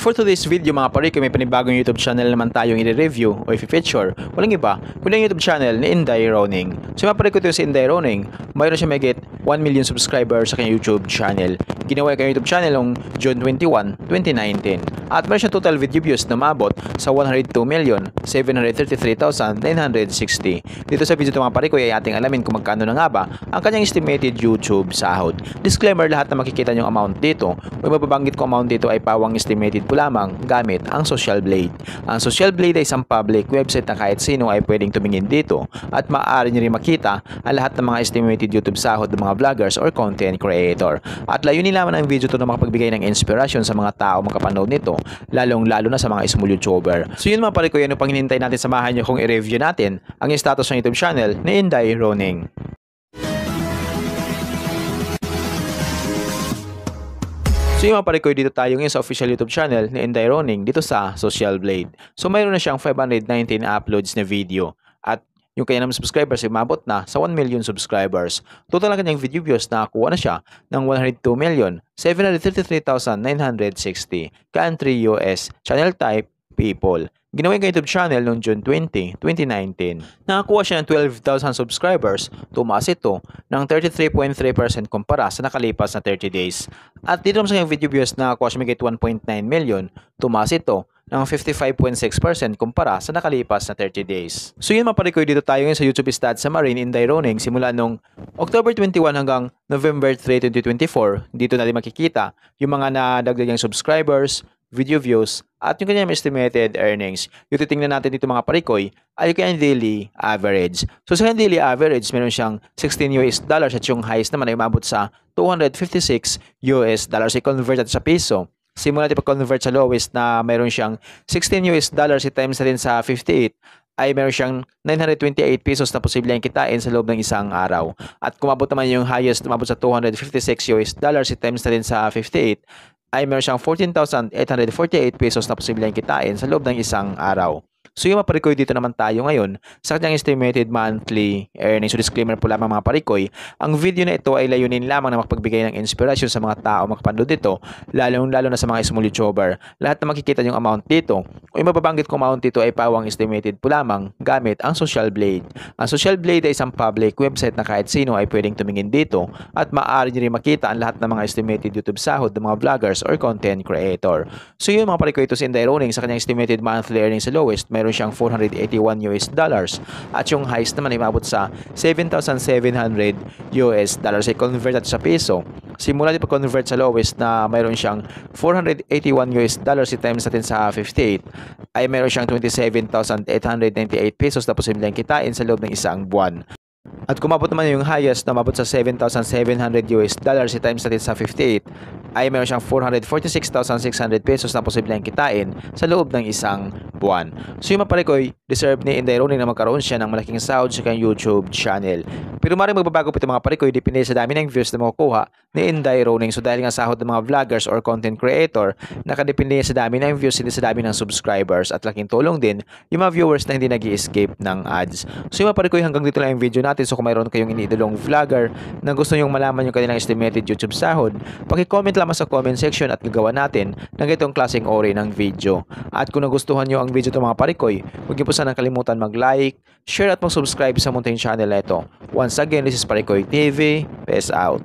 For today's video mga pare, kung may panibagong YouTube channel naman tayong i-review o i-feature, walang iba, kundi ang YouTube channel ni Inday Roning. So mga pare, ko ito si Inday Roning, mayroon siya mahigit 1 million subscribers sa kanyang YouTube channel. Ginawa kanyang YouTube channel noong June 21, 2019. At mayroon siya total video views na maabot sa 102,733,960. Dito sa video ito mga pare ko ay ating alamin kung magkano na nga ba ang kanyang estimated YouTube sahod. Disclaimer, lahat na makikita niyong amount dito o mababanggit ko amount dito ay pawang estimated po lamang gamit ang Social Blade. Ang Social Blade ay isang public website na kahit sino ay pwedeng tumingin dito at maaari niyo rin makita ang lahat ng mga estimated YouTube sahod ng mga vloggers or content creator. At layunin naman ang video to na makapagbigay ng inspirasyon sa mga tao makapanood nito, lalong-lalo na sa mga small YouTuber. So yun mga pare ko, yan yung pang hinihintay natin, samahan nyo kung i-review natin ang status ng YouTube channel ni Inday Roning. So yung mga pare ko, dito tayo ngayon sa official YouTube channel ni Inday Roning dito sa Social Blade. So mayroon na siyang 519 uploads na video at yung kanyang subscribers ay umabot na sa 1 million subscribers. Total ng kanyang video views nakakuha na siya ng 102,733,960. Country US, channel type people. Ginawa yung YouTube channel noong June 20, 2019. Nakakuha siya ng 12,000 subscribers, tumaas ito ng 33.3% kumpara sa nakalipas na 30 days. At dito naman sa kanyang video views nakakuha siya may 1.9 million, tumaas ito ng 55.6% kumpara sa nakalipas na 30 days. So yun mga pare ko, dito tayo ngayon sa YouTube stats summary ni Inday Roning simula nung October 21 hanggang November 3, 2024. Dito natin makikita yung mga nadagdagang subscribers, video views, at yung kanyang estimated earnings. Yung titingnan natin dito mga parikoy ay yung kanyang daily average. So sa kanyang daily average, meron siyang $16 at yung highest naman ay umabot sa $256. I-convert natin sa piso. Simula natin pag-convert sa lowest na meron siyang $16 i-times natin sa 58 ay meron siyang 928 pesos na posibleng kitain sa loob ng isang araw. At kung umabot naman yung highest, umabot sa $256 i-times natin sa 58 ay meron siyang 14,848 pesos na posibleng kitain sa loob ng isang araw. So yung mga parikoy, dito naman tayo ngayon sa kanyang estimated monthly earnings. So disclaimer po lamang mga parikoy, ang video na ito ay layunin lamang na makapagbigay ng inspirasyon sa mga tao makapanood dito, lalo na sa mga small YouTuber. Lahat na makikita yung amount dito o yung mababanggit kong amount dito ay pawang estimated po lamang gamit ang Social Blade. Ang Social Blade ay isang public website na kahit sino ay pwedeng tumingin dito at maaari nyo rin makita ang lahat ng mga estimated YouTube sahod ng mga vloggers or content creator. So yun mga parikoy, ito si Inday Roning sa kanyang estimated monthly earnings sa lowest, meron siyang $481 at yung highest naman ay mabot sa $7,700. I-convert natin sa piso. Simula din pag-convert sa lowest na mayroon siyang $481 i-times natin sa 58 ay mayroon siyang 27,898 pesos na posibleng kitain sa loob ng isang buwan. At kumabot naman yung highest na mabot sa $7,700 i-times natin sa 58 ay meron siyang 446,600 pesos na posibleng kitain sa loob ng isang buwan. So yung mga parikoy, deserve ni Inday Roning na magkaroon siya ng malaking sahod sa kanyang YouTube channel. Pero maaaring magbabago po ito mga parikoy, depende sa dami ng views na makukuha ni Inday Roning. So dahil nga sahod ng mga vloggers or content creator, nakadepende sa dami ng views, hindi sa dami ng subscribers. At laking tulong din yung mga viewers na hindi nag-i-escape ng ads. So yung mga parikoy, hanggang dito lang yung video natin. So kung mayroon kayong iniidolong vlogger na gusto nyong malaman yung kanilang estimated YouTube sahod, paki-comment lamang sa comment section at gagawa natin ng itong klaseng ori ng video. At kung nagustuhan nyo ang video ito mga parikoy, huwag niyo po sanang kalimutan mag-like, share at mag-subscribe sa munting channel na ito. Once again, this is Parikoy TV. Peace out.